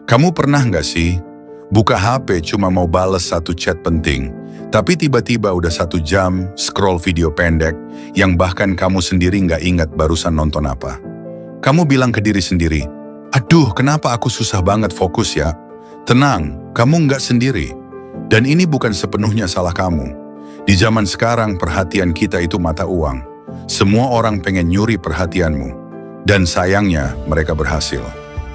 Kamu pernah nggak sih buka HP cuma mau bales satu chat penting, tapi tiba-tiba udah 1 jam scroll video pendek yang bahkan kamu sendiri nggak ingat barusan nonton apa? Kamu bilang ke diri sendiri, aduh kenapa aku susah banget fokus ya? Tenang, kamu nggak sendiri. Dan ini bukan sepenuhnya salah kamu. Di zaman sekarang perhatian kita itu mata uang. Semua orang pengen nyuri perhatianmu. Dan sayangnya mereka berhasil.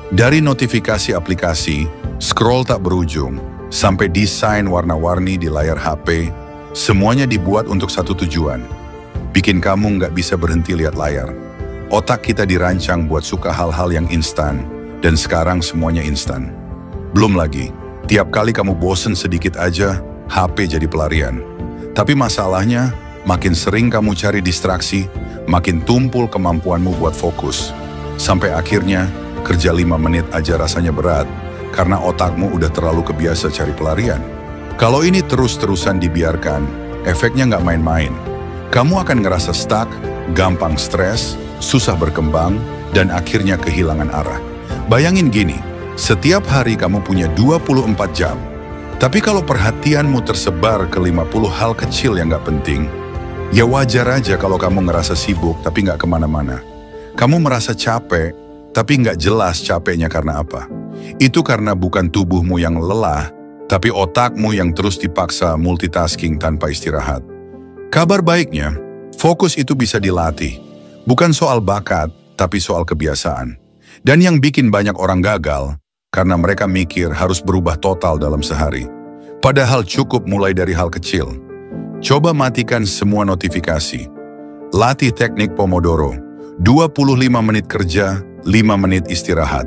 Dari notifikasi aplikasi, scroll tak berujung, sampai desain warna-warni di layar HP, semuanya dibuat untuk satu tujuan. Bikin kamu nggak bisa berhenti lihat layar. Otak kita dirancang buat suka hal-hal yang instan, dan sekarang semuanya instan. Belum lagi, tiap kali kamu bosen sedikit aja, HP jadi pelarian. Tapi masalahnya, makin sering kamu cari distraksi, makin tumpul kemampuanmu buat fokus. Sampai akhirnya, kerja 5 menit aja rasanya berat, karena otakmu udah terlalu kebiasa cari pelarian. Kalau ini terus-terusan dibiarkan, efeknya nggak main-main. Kamu akan ngerasa stuck, gampang stres, susah berkembang, dan akhirnya kehilangan arah. Bayangin gini, setiap hari kamu punya 24 jam. Tapi kalau perhatianmu tersebar ke 50 hal kecil yang nggak penting, ya wajar aja kalau kamu ngerasa sibuk tapi nggak kemana-mana. Kamu merasa capek, tapi nggak jelas capeknya karena apa. Itu karena bukan tubuhmu yang lelah, tapi otakmu yang terus dipaksa multitasking tanpa istirahat. Kabar baiknya, fokus itu bisa dilatih. Bukan soal bakat, tapi soal kebiasaan. Dan yang bikin banyak orang gagal, karena mereka mikir harus berubah total dalam sehari. Padahal cukup mulai dari hal kecil. Coba matikan semua notifikasi. Latih teknik Pomodoro. 25 menit kerja, 5 menit istirahat.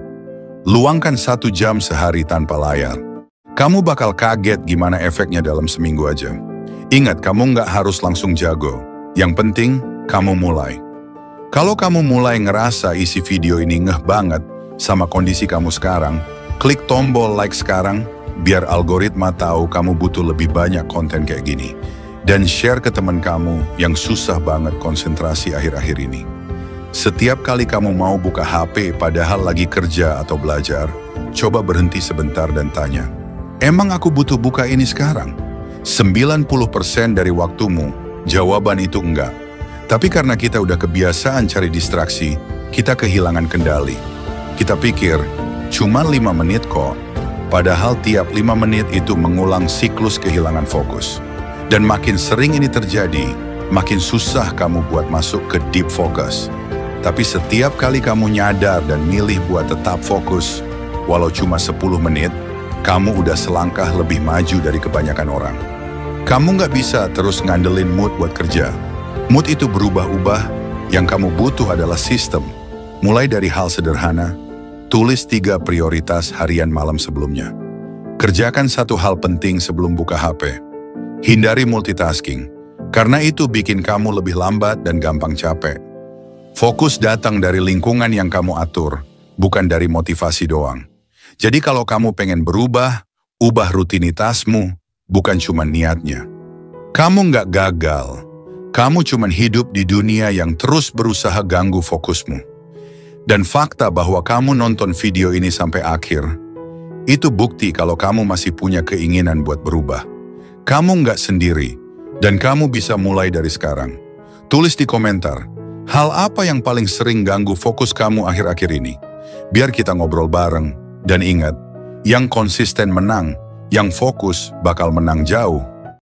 Luangkan 1 jam sehari tanpa layar. Kamu bakal kaget gimana efeknya dalam seminggu aja. Ingat, kamu nggak harus langsung jago. Yang penting, kamu mulai. Kalau kamu mulai ngerasa isi video ini ngeh banget sama kondisi kamu sekarang, klik tombol like sekarang, biar algoritma tahu kamu butuh lebih banyak konten kayak gini. Dan share ke teman kamu yang susah banget konsentrasi akhir-akhir ini. Setiap kali kamu mau buka HP padahal lagi kerja atau belajar, coba berhenti sebentar dan tanya, emang aku butuh buka ini sekarang? 90% dari waktumu, jawaban itu enggak. Tapi karena kita udah kebiasaan cari distraksi, kita kehilangan kendali. Kita pikir, cuma 5 menit kok. Padahal tiap 5 menit itu mengulang siklus kehilangan fokus. Dan makin sering ini terjadi, makin susah kamu buat masuk ke deep focus. Tapi setiap kali kamu nyadar dan milih buat tetap fokus, walau cuma 10 menit, kamu udah selangkah lebih maju dari kebanyakan orang. Kamu nggak bisa terus ngandelin mood buat kerja. Mood itu berubah-ubah, yang kamu butuh adalah sistem. Mulai dari hal sederhana, tulis 3 prioritas harian malam sebelumnya. Kerjakan 1 hal penting sebelum buka HP. Hindari multitasking, karena itu bikin kamu lebih lambat dan gampang capek. Fokus datang dari lingkungan yang kamu atur, bukan dari motivasi doang. Jadi kalau kamu pengen berubah, ubah rutinitasmu, bukan cuma niatnya. Kamu nggak gagal, kamu cuma hidup di dunia yang terus berusaha ganggu fokusmu. Dan fakta bahwa kamu nonton video ini sampai akhir, itu bukti kalau kamu masih punya keinginan buat berubah. Kamu nggak sendiri, dan kamu bisa mulai dari sekarang. Tulis di komentar, hal apa yang paling sering ganggu fokus kamu akhir-akhir ini? Biar kita ngobrol bareng. Dan ingat, yang konsisten menang, yang fokus bakal menang jauh.